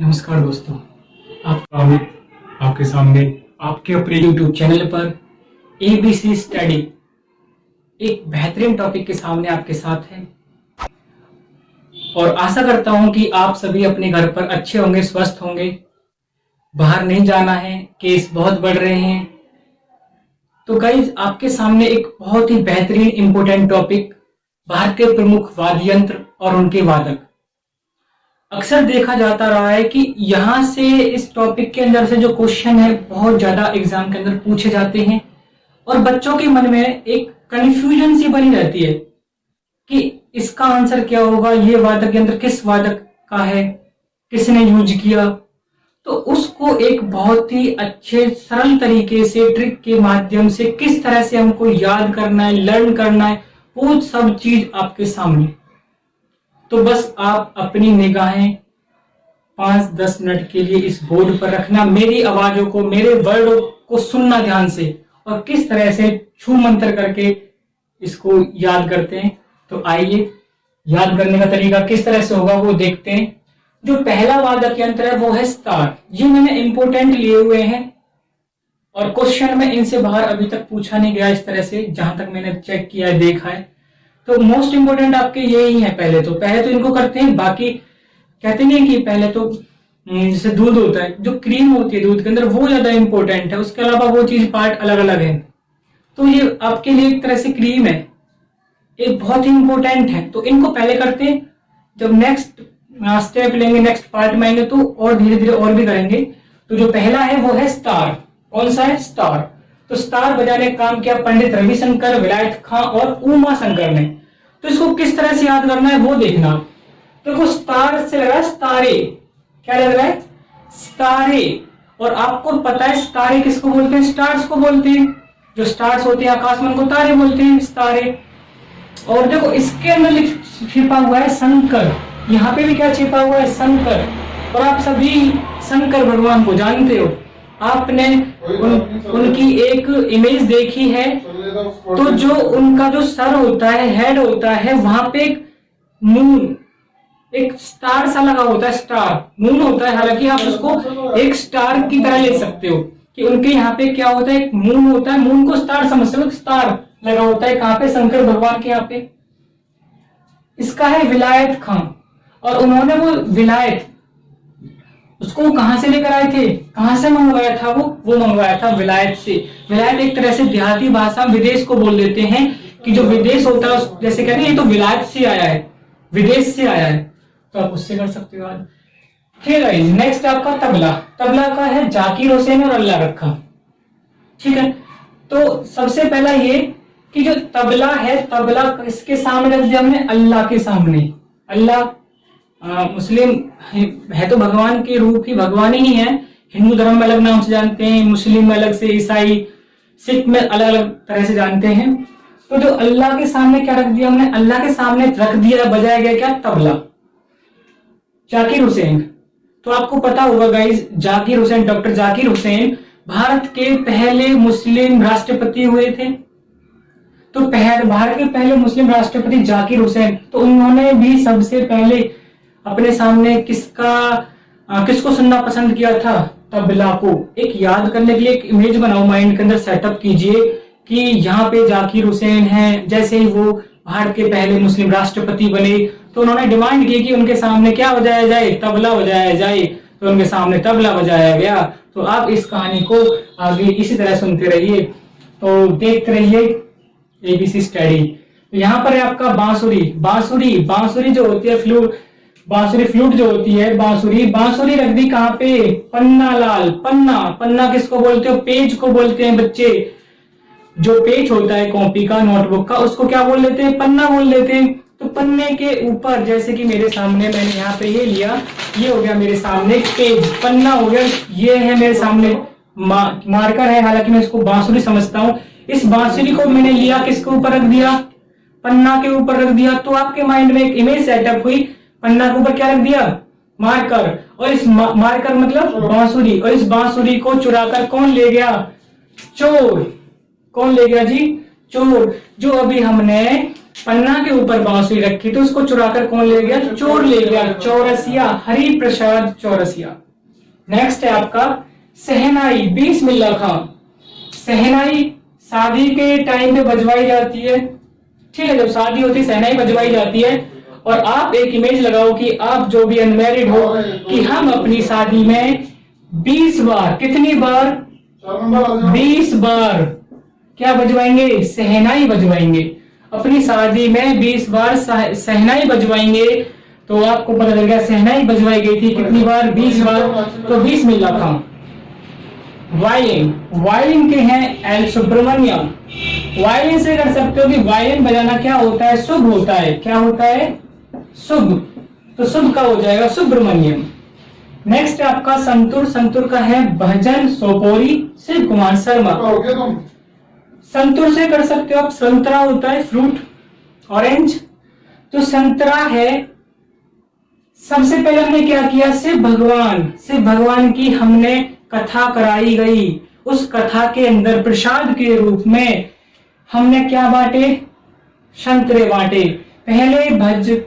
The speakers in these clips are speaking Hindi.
नमस्कार दोस्तों, आपके सामने आपके अपने YouTube चैनल पर ABC स्टडी एक बेहतरीन टॉपिक के सामने आपके साथ है और आशा करता हूं कि आप सभी अपने घर पर अच्छे होंगे, स्वस्थ होंगे। बाहर नहीं जाना है, केस बहुत बढ़ रहे हैं। तो गाइज, आपके सामने एक बहुत ही बेहतरीन इंपोर्टेंट टॉपिक, भारत के प्रमुख वाद्य यंत्र और उनके वादक। अक्सर देखा जाता रहा है कि यहाँ से इस टॉपिक के अंदर से जो क्वेश्चन है बहुत ज्यादा एग्जाम के अंदर पूछे जाते हैं और बच्चों के मन में एक कंफ्यूजन सी बनी रहती है कि इसका आंसर क्या होगा, ये वादक यंत्र किस वादक का है, किसने यूज किया। तो उसको एक बहुत ही अच्छे सरल तरीके से ट्रिक के माध्यम से किस तरह से हमको याद करना है, लर्न करना है, वो सब चीज आपके सामने। तो बस आप अपनी निगाहें 5-10 मिनट के लिए इस बोर्ड पर रखना, मेरी आवाजों को, मेरे वर्डों को सुनना ध्यान से और किस तरह से छू मंत्र करके इसको याद करते हैं। तो आइए, याद करने का तरीका किस तरह से होगा वो देखते हैं। जो पहला वादक यंत्र है वो है सितार। ये मैंने इंपोर्टेंट लिए हुए हैं और क्वेश्चन में इनसे बाहर अभी तक पूछा नहीं गया इस तरह से, जहां तक मैंने चेक किया है, देखा है। तो मोस्ट इंपोर्टेंट आपके ये ही है। पहले तो इनको करते हैं। बाकी कहते नहीं कि पहले तो जैसे दूध होता है, जो क्रीम होती है दूध के अंदर, वो ज्यादा इंपॉर्टेंट है, उसके अलावा वो चीज पार्ट अलग अलग है। तो ये आपके लिए एक तरह से क्रीम है, एक बहुत ही इंपॉर्टेंट है। तो इनको पहले करते हैं, जब नेक्स्ट स्टेप लेंगे, नेक्स्ट पार्ट में आएंगे तो और धीरे धीरे और भी करेंगे। तो जो पहला है वो है सितार। कौन सा है? सितार। तो सितार बजाने का काम किया पंडित रविशंकर, विलायत खां और उमा शंकर ने। तो इसको किस तरह से याद करना है वो देखना। देखो, सितार से लग रहा है सितारे। क्या लग रहा है? सितारे। और आपको पता है सितारे किसको बोलते हैं? स्टार्स को बोलते हैं। जो स्टार्स होते हैं आकाश में, उनको तारे बोलते हैं, सितारे। और देखो, इसके अंदर छिपा हुआ है शंकर। यहाँ पे भी क्या छिपा हुआ है? शंकर। और आप सभी शंकर भगवान को जानते हो, आपने उनकी एक इमेज देखी है। तो जो उनका जो सर होता है, हेड होता है, वहां पे एक मून, एक स्टार सा लगा होता है। स्टार मून होता है, हालांकि आप उसको एक स्टार की तरह ले सकते हो कि उनके यहाँ पे क्या होता है, एक मून होता है। मून को स्टार समझते हो, स्टार लगा होता है कहाँ पे? शंकर भगवान के यहाँ पे। इसका है विलायत खां। और उन्होंने वो विलायत, उसको कहां से लेकर आए थे, कहां से मंगवाया था? वो मंगवाया था विलायत से। विलायत एक तरह से देहाती भाषा में विदेश को बोल देते हैं कि जो विदेश होता है, जैसे कहते हैं ये तो विलायत से आया है, विदेश से आया है। तो आप उससे कर सकते हो। ठीक है, नेक्स्ट आपका तबला। तबला का है जाकिर हुसैन और अल्लाह रखा। ठीक है, तो सबसे पहला ये कि जो तबला है, तबला इसके सामने रख दिया हमने, अल्लाह के सामने। अल्लाह मुस्लिम है तो भगवान के रूप ही, भगवान ही है। हिंदू धर्म में अलग नाम से जानते हैं, मुस्लिम में अलग से, ईसाई, सिख में अलग अलग तरह से जानते हैं। तो जो अल्लाह के सामने क्या रख दिया हमने? अल्लाह के सामने रख दिया, बजाया गया क्या? तबला। जाकिर हुसैन, तो आपको पता होगा गाइज, जाकिर हुसैन, डॉक्टर जाकिर हुसैन भारत के पहले मुस्लिम राष्ट्रपति हुए थे। तो भारत के पहले मुस्लिम राष्ट्रपति जाकिर हुसैन, तो उन्होंने भी सबसे पहले अपने सामने किसको सुनना पसंद किया था? तबला को। एक याद करने के लिए एक इमेज बनाओ, माइंड के अंदर सेटअप कीजिए कि यहाँ पे जाकिर हुसैन है। जैसे ही वो भारत के पहले मुस्लिम राष्ट्रपति बने तो उन्होंने डिमांड की कि उनके सामने क्या बजाया जाए? तबला बजाया जाए। तो उनके सामने तबला बजाया गया। तो आप इस कहानी को आगे इसी तरह सुनते रहिए, तो देखते रहिए ABC स्टडी। तो यहाँ पर है आपका बांसुरी। बांसुरी जो होती है, फ्लूट, बांसुरी फ्लूट जो होती है, बांसुरी रख दी कहाँ पे? पन्ना लाल। पन्ना किसको बोलते हो? पेज को बोलते हैं बच्चे। जो पेज होता है कॉपी का, नोटबुक का, उसको क्या बोल लेते हैं? पन्ना बोल लेते हैं। तो पन्ने के ऊपर, जैसे कि मेरे सामने मैंने यहाँ पे ये लिया, ये हो गया मेरे सामने पेज, पन्ना हो गया। ये है मेरे सामने मार्कर है, हालांकि मैं इसको बांसुरी समझता हूँ। इस बांसुरी को मैंने लिया, किसके ऊपर रख दिया? पन्ना के ऊपर रख दिया। तो आपके माइंड में एक इमेज सेटअप हुई, पन्ना के ऊपर क्या रख दिया? मार्कर। और इस मार्कर मतलब बांसुरी। और इस बांसुरी को चुराकर कौन ले गया? चोर। कौन ले गया जी? चोर। जो अभी हमने पन्ना के ऊपर बांसुरी रखी तो उसको चुराकर कौन ले गया? चोर ले गया। चौरसिया, हरि प्रसाद चौरसिया। नेक्स्ट है आपका शहनाई, बिस्मिल्लाह खां। शहनाई शादी के टाइम पे बजवाई जाती है, ठीक है, जब शादी होती है शहनाई बजवाई जाती है। और आप एक इमेज लगाओ कि आप जो भी अनमैरिड हो कि हम अपनी शादी में 20 बार, कितनी बार? 20 बार क्या बजवाएंगे? शहनाई बजवाएंगे। अपनी शादी में 20 बार शहनाई बजवाएंगे। तो आपको पता लग गया शहनाई बजवाई गई थी कितनी बार? 20 बार। तो बिस्मिल्लाह खां। वायलिन, वायलिन के हैं एल सुब्रमण्यम। वायलिन से कर सकते हो कि वायलिन बजाना क्या होता है? शुभ होता है। क्या होता है? शुभ। तो शुभ का हो जाएगा सुब्रमण्यम। नेक्स्ट है आपका संतूर। संतूर का है भजन सोपोरी शिव कुमार शर्मा। संतूर से कर सकते हो आप, संतरा होता है फ्रूट, ऑरेंज। तो संतरा है। सबसे पहले हमने क्या किया? शिव भगवान की हमने कथा कराई गई। उस कथा के अंदर प्रसाद के रूप में हमने क्या बांटे? संतरे बांटे। पहले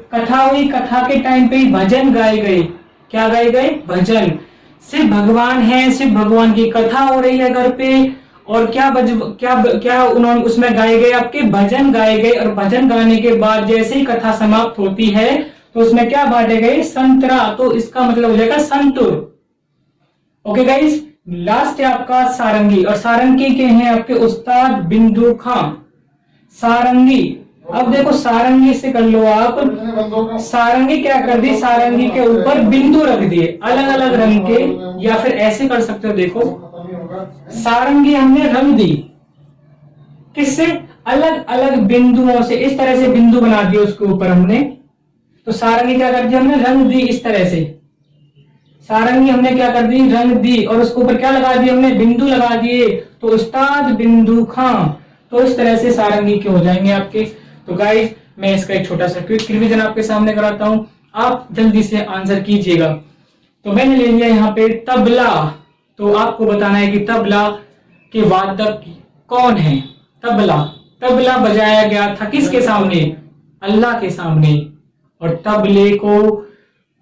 कथा हुई, कथा के टाइम पे भजन गाए गए। क्या गाए गए? भजन। शिव भगवान है, शिव भगवान की कथा हो रही है घर पे। और क्या उन्होंने उसमें गाए गए? आपके भजन गाए गए। और भजन गाने के बाद जैसे ही कथा समाप्त होती है तो उसमें क्या बांटे गए? संतरा। तो इसका मतलब हो जाएगा संतूर। ओके गाइस, लास्ट है आपका सारंगी। और सारंगी के हैं आपके उस्ताद बिंदु खां। सारंगी, अब देखो सारंगी से कर लो आप। सारंगी क्या कर दी? सारंगी के ऊपर बिंदु रख दिए अलग अलग रंग के, या फिर ऐसे कर सकते हो। देखो सारंगी हमने रंग दी, किससे? अलग अलग बिंदुओं से। इस तरह से बिंदु बना दिए उसके ऊपर हमने। तो सारंगी क्या कर दी? हमने रंग दी इस तरह से। सारंगी हमने क्या कर दी? रंग दी। और उसके ऊपर क्या लगा दिए हमने? बिंदु लगा दिए। तो उस्ताद बिंदु खां। तो इस तरह से सारंगी के हो जाएंगे आपके। तो गाइस, मैं इसका एक छोटा सा क्विक रिवीजन आपके सामने कराता हूं, आप जल्दी से आंसर कीजिएगा। तो मैंने ले लिया यहाँ पे तबला। तो आपको बताना है कि तबला के वादक कौन है? तबला, तबला बजाया गया था किसके सामने? अल्लाह के सामने। और तबले को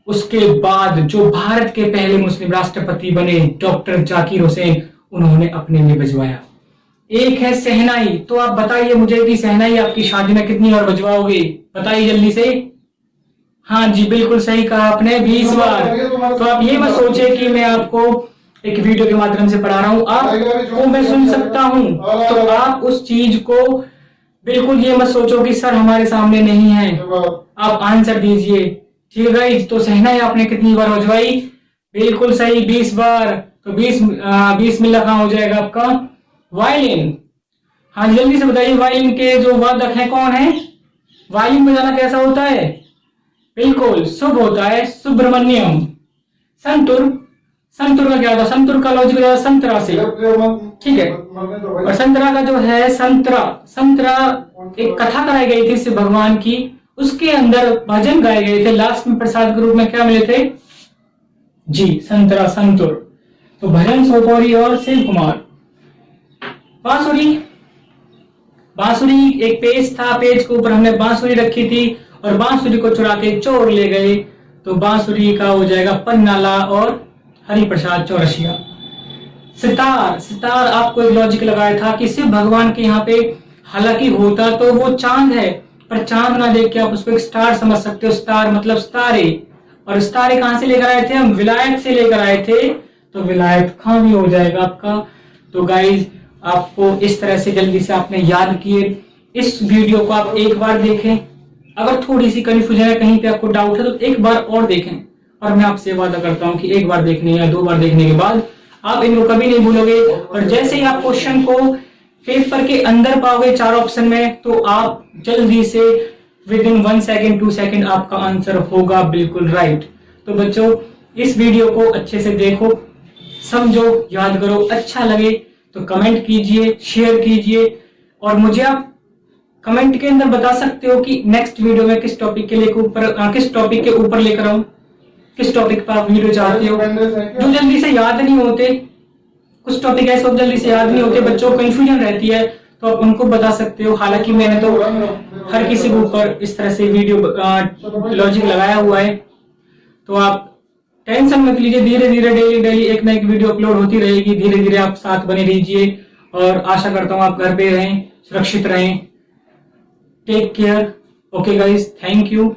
उसके बाद जो भारत के पहले मुस्लिम राष्ट्रपति बने डॉक्टर जाकिर हुसैन, उन्होंने अपने लिए बजवाया। एक है शहनाई। तो आप बताइए मुझे कि शहनाई आपकी शादी में कितनी बार बजवाओगे? बताइए जल्दी से। हाँ जी, बिल्कुल सही कहा आपने, 20 बार। तो आप ये मत सोचे कि मैं आपको एक वीडियो के माध्यम से पढ़ा रहा हूं, आपको मैं सुन सकता हूं। तो आप उस चीज को बिल्कुल ये मत सोचो कि सर हमारे सामने नहीं है। आप आंसर दीजिए, ठीक है गाइस। तो शहनाई आपने कितनी बार बजवाई? बिल्कुल सही, 20 बार। तो 20 में लगा हो जाएगा आपका वायलिन। हाँ जल्दी से बताइए, वायलिन के जो वादक है कौन है? वायलिन बजाना कैसा होता है? बिल्कुल शुभ होता है, सुब्रमण्यम। संतूर, संतूर का क्या होता है? संतूर का लॉजिक हो जाएगा संतरा से, ठीक है। और संतरा का जो है संतरा एक कथा कराई गई थी शिव भगवान की, उसके अंदर भजन गाए गए थे। लास्ट में प्रसाद के रूप में क्या मिले थे? जी संतरा, संतूर। तो भजन सोपोरी और शिव कुमार। बांसुरी, बांसुरी एक पेज था, पेज के ऊपर हमने बांसुरी रखी थी और बांसुरी को चुरा के चोर ले गए। तो बांसुरी का हो जाएगा पन्नाला और हरि प्रसाद चौरसिया। सितार, सितार आपको एक लॉजिक लगाया था कि शिव भगवान के यहाँ पे हालांकि होता तो वो चांद है, पर चांद ना देख के आप उसको एक स्टार समझ सकते हो। स्टार मतलब सितारे। और सितारे कहां से लेकर आए थे? हम विलायत से लेकर आए थे। तो विलायत खां भी हो जाएगा आपका। तो गाइज, आपको इस तरह से जल्दी से आपने याद किए। इस वीडियो को आप एक बार देखें, अगर थोड़ी सी कंफ्यूजन है, कहीं पे आपको डाउट है, तो एक बार और देखें। और मैं आपसे वादा करता हूं कि एक बार देखने या 2 बार देखने के बाद आप इनको कभी नहीं भूलोगे। और जैसे ही आप क्वेश्चन को पेपर के अंदर पाओगे 4 ऑप्शन में, तो आप जल्दी से विदिन 1 सेकेंड 2 सेकेंड आपका आंसर होगा बिल्कुल राइट। तो बच्चों, इस वीडियो को अच्छे से देखो, समझो, याद करो। अच्छा लगे तो कमेंट कीजिए, शेयर कीजिए। और मुझे आप कमेंट के अंदर बता सकते हो कि नेक्स्ट वीडियो में किस टॉपिक के ऊपर लेकर आऊं, किस टॉपिक पर आप वीडियो चाहते हो। जो जल्दी से याद नहीं होते, कुछ टॉपिक ऐसे जल्दी से याद नहीं होते, बच्चों को कंफ्यूजन रहती है, तो आप उनको बता सकते हो। हालांकि मैंने तो हर किसी के ऊपर इस तरह से वीडियो लॉजिक लगाया हुआ है, तो आप टेंशन मत लीजिए। धीरे धीरे डेली एक ना एक वीडियो अपलोड होती रहेगी। धीरे धीरे आप साथ बने रहिए और आशा करता हूँ आप घर पे रहें, सुरक्षित रहें। Take care. Okay guys, thank you.